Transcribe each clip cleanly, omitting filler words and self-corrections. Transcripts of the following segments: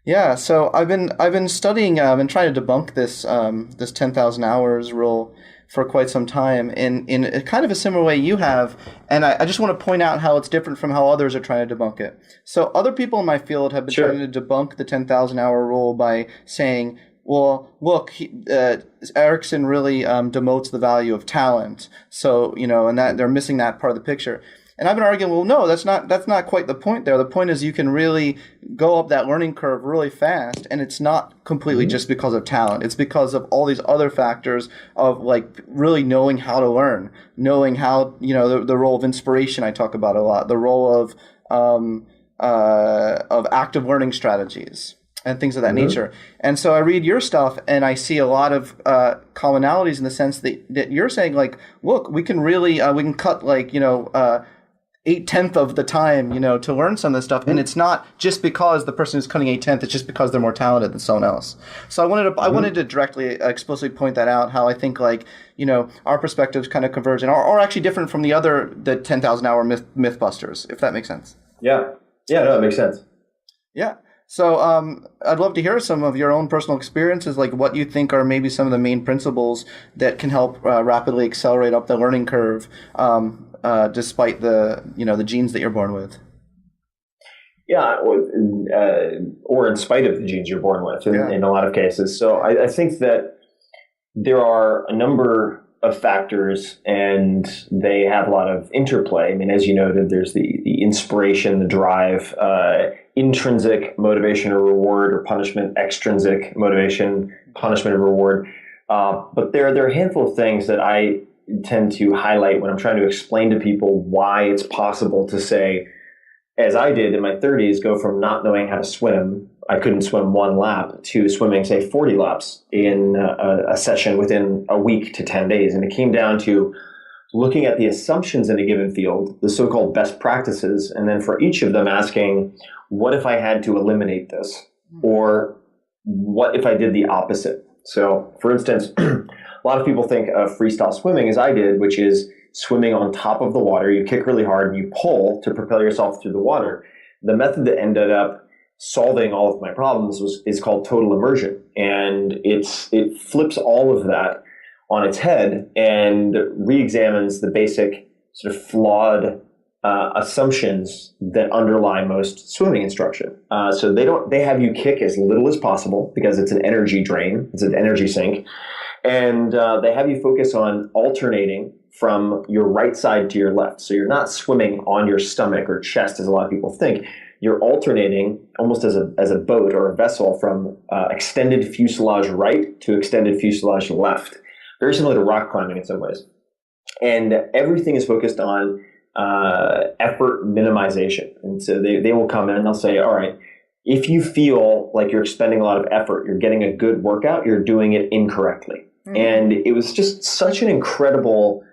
Yeah, so I've been studying and trying to debunk this 10,000 hours rule for quite some time in a kind of a similar way you have, and I just want to point out how it's different from how others are trying to debunk it. So other people in my field have been trying Sure. to debunk the 10,000 hour rule by saying, well, look, Erickson really demotes the value of talent. So, and that they're missing that part of the picture. And I've been arguing, well, no, that's not quite the point there. The point is you can really go up that learning curve really fast, and it's not completely Mhm. just because of talent. It's because of all these other factors of like really knowing how to learn, knowing how the role of inspiration I talk about a lot, the role of active learning strategies and things of that Mhm. nature. And so I read your stuff and I see a lot of commonalities in the sense that you're saying like, look, we can really we can cut like 8/10 of the time, to learn some of this stuff. And Mhm. it's not just because the person who's cutting 8/10, it's just because they're more talented than someone else. So I wanted Mhm. to directly, explicitly point that out, how I think like, our perspectives kind of converge and are actually different from the 10,000 hour mythbusters, if that makes sense. Yeah. Yeah. No, it makes sense. Yeah. So I'd love to hear some of your own personal experiences, like what you think are maybe some of the main principles that can help rapidly accelerate up the learning curve, despite the genes that you're born with. Yeah, or in spite of the genes you're born with, Yeah. in a lot of cases. So I think that there are a number of factors, and they have a lot of interplay. I mean, as you noted, there's the inspiration, the drive, intrinsic motivation or reward, or punishment, extrinsic motivation, punishment and reward. But there are a handful of things that I tend to highlight when I'm trying to explain to people why it's possible to say, as I did in my 30s, go from not knowing how to swim, I couldn't swim one lap, to swimming, say, 40 laps in a session within a week to 10 days. And it came down to looking at the assumptions in a given field, the so-called best practices, and then for each of them asking, what if I had to eliminate this? Or what if I did the opposite? So, for instance, a lot of people think of freestyle swimming as I did, which is swimming on top of the water. You kick really hard and you pull to propel yourself through the water. The method that ended up solving all of my problems is called total immersion, and it flips all of that on its head and re-examines the basic sort of flawed assumptions that underlie most swimming instruction. So they have you kick as little as possible because it's an energy drain, it's an energy sink, and they have you focus on alternating from your right side to your left. So you're not swimming on your stomach or chest as a lot of people think. You're alternating almost as a boat or a vessel from extended fuselage right to extended fuselage left. Very similar to rock climbing in some ways. And everything is focused on effort minimization. And so they will come in and they'll say, all right, if you feel like you're expending a lot of effort, you're getting a good workout, you're doing it incorrectly. Mm-hmm. And it was just such an incredible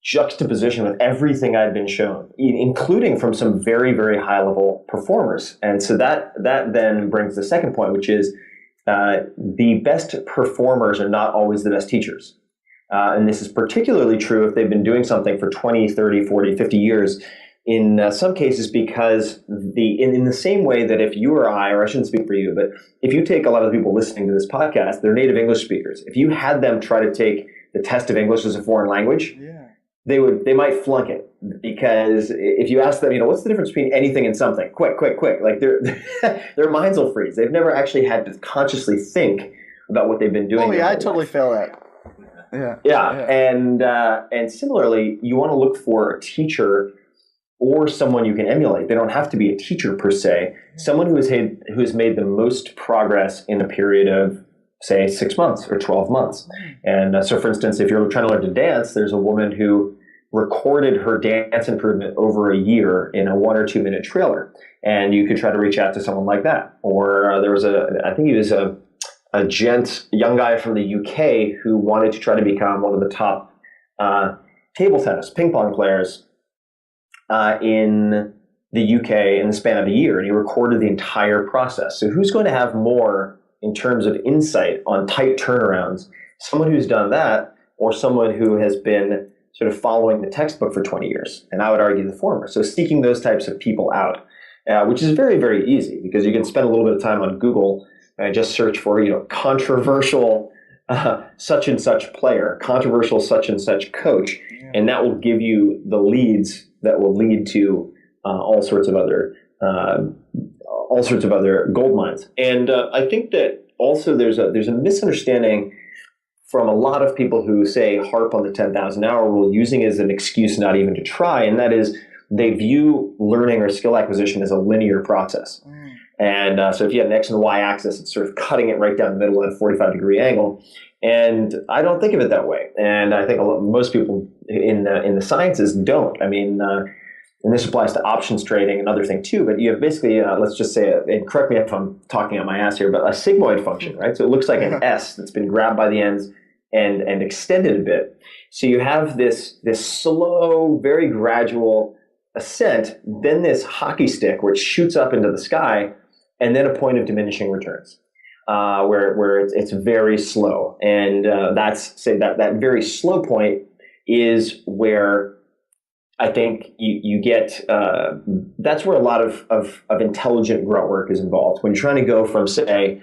juxtaposition with everything I'd been shown, including from some very, very high level performers. And so that then brings the second point, which is the best performers are not always the best teachers. And this is particularly true if they've been doing something for 20, 30, 40, 50 years. In some cases, because in the same way that if you or or I shouldn't speak for you, but if you take a lot of the people listening to this podcast, they're native English speakers. If you had them try to take the test of English as a foreign language, they might flunk it, because if you ask them, what's the difference between anything and something? Quick, like their minds will freeze. They've never actually had to consciously think about what they've been doing. Oh yeah, I totally fail at. Yeah. And similarly, you want to look for a teacher or someone you can emulate. They don't have to be a teacher per se. Someone who has made the most progress in a period of, say, 6 months or 12 months. And so, for instance, if you're trying to learn to dance, there's a woman who recorded her dance improvement over a year in a 1 or 2 minute trailer. And you could try to reach out to someone like that. Or there was I think he was a young guy from the UK who wanted to try to become one of the top table tennis, ping pong players in the UK in the span of a year. And he recorded the entire process. So who's going to have more in terms of insight on tight turnarounds? Someone who's done that, or someone who has been sort of following the textbook for 20 years? And I would argue the former. So seeking those types of people out. which is very, very easy because you can spend a little bit of time on Google and just search for, controversial such and such player, controversial such and such coach, and that will give you the leads that will lead to all sorts of other gold mines. And I think that also there's a misunderstanding from a lot of people who say harp on the 10,000 hour rule, using it as an excuse not even to try, and that is they view learning or skill acquisition as a linear process. And so if you have an X and Y axis, it's sort of cutting it right down the middle at a 45-degree angle. And I don't think of it that way. And I think most people in the sciences don't. I mean, and this applies to options trading, another thing too, but you have basically, let's just say, and correct me if I'm talking on my ass here, but a sigmoid function, right? So it looks like an S that's been grabbed by the ends and extended a bit. So you have this slow, very gradual ascent, then this hockey stick where it shoots up into the sky, and then a point of diminishing returns, where it's very slow. And that very slow point is where I think you get, that's where a lot of intelligent grunt work is involved. When you're trying to go from, say,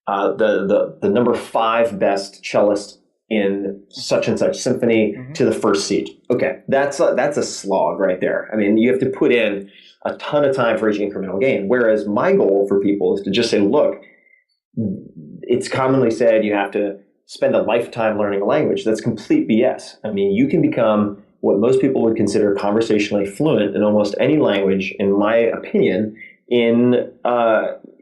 the number 5 best cellist in such and such symphony to the first seat. Okay, that's a slog right there. I mean, you have to put in a ton of time for each incremental gain. Whereas my goal for people is to just say, look, it's commonly said you have to spend a lifetime learning a language. That's complete BS. I mean, you can become what most people would consider conversationally fluent in almost any language, in my opinion, in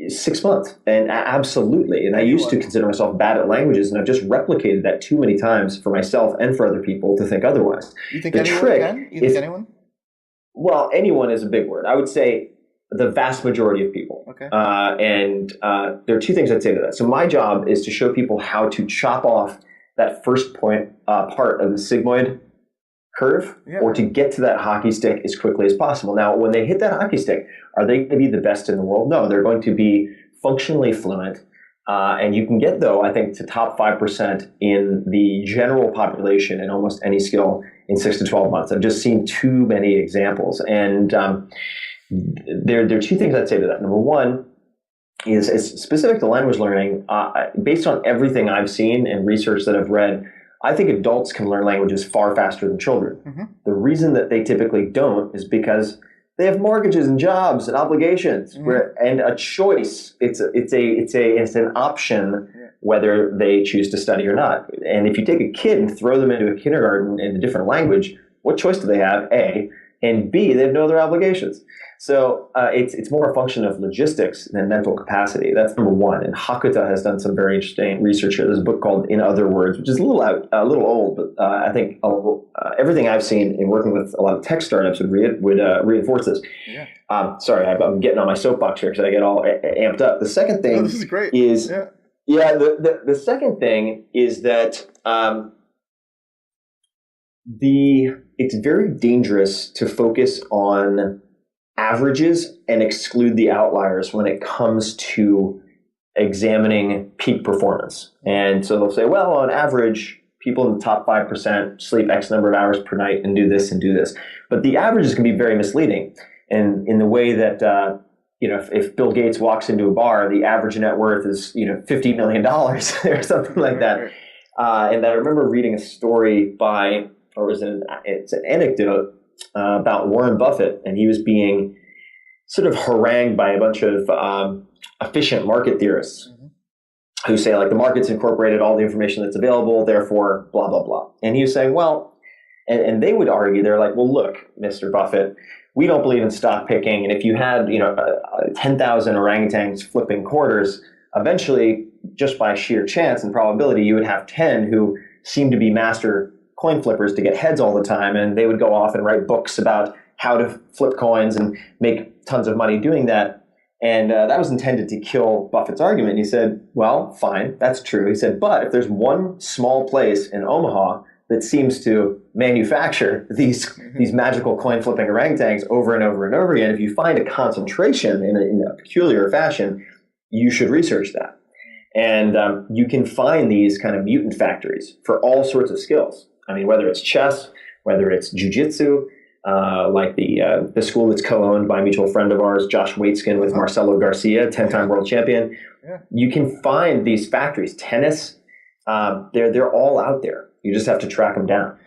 6 months. And absolutely. And I used to consider myself bad at languages, and I've just replicated that too many times for myself and for other people to think otherwise. You think anyone? Well, anyone is a big word. I would say the vast majority of people. Okay. And there are 2 things I'd say to that. So my job is to show people how to chop off that first point part of the sigmoid curve, or to get to that hockey stick as quickly as possible. Now, when they hit that hockey stick, are they going to be the best in the world? No, they're going to be functionally fluent. And you can get, though, I think, to top 5% in the general population in almost any skill in 6 to 12 months. I've just seen too many examples. And there are 2 things I'd say to that. Number one is specific to language learning. Based on everything I've seen and research that I've read, I think adults can learn languages far faster than children. The reason that they typically don't is because they have mortgages and jobs and obligations, and a choice. It's an option whether they choose to study or not. And if you take a kid and throw them into a kindergarten in a different language, what choice do they have? A, and B, they have no other obligations. So it's more a function of logistics than mental capacity. That's number one. And Hakuta has done some very interesting research here. There's a book called In Other Words, which is a little old, but I think everything I've seen in working with a lot of tech startups would reinforce this. Yeah. Sorry, I'm getting on my soapbox here because I get all amped up. The second thing this is great. Is the second thing is that it's very dangerous to focus on averages and exclude the outliers when it comes to examining peak performance. And so they'll say, well, on average, people in the top 5% sleep X number of hours per night and do this and do this. But the averages can be very misleading. And in the way that, if Bill Gates walks into a bar, the average net worth is, $50 million or something like that. And I remember reading a story it's an anecdote about Warren Buffett, and he was being sort of harangued by a bunch of efficient market theorists who say, like, the market's incorporated all the information that's available, therefore, blah, blah, blah. And he was saying, well, and they would argue, they're like, well, look, Mr. Buffett, we don't believe in stock picking. And if you had, 10,000 orangutans flipping quarters, eventually, just by sheer chance and probability, you would have 10 who seem to be master coin flippers to get heads all the time, and they would go off and write books about how to flip coins and make tons of money doing that. And that was intended to kill Buffett's argument. He said, well, fine, that's true. He said, but if there's one small place in Omaha that seems to manufacture these magical coin flipping orangutans over and over and over again, if you find a concentration in a peculiar fashion, you should research that. And you can find these kind of mutant factories for all sorts of skills. I mean, whether it's chess, whether it's jujitsu, like the school that's co-owned by a mutual friend of ours, Josh Waitzkin, with Marcelo Garcia, 10-time world champion. Yeah. You can find these factories. Tennis, they're all out there. You just have to track them down.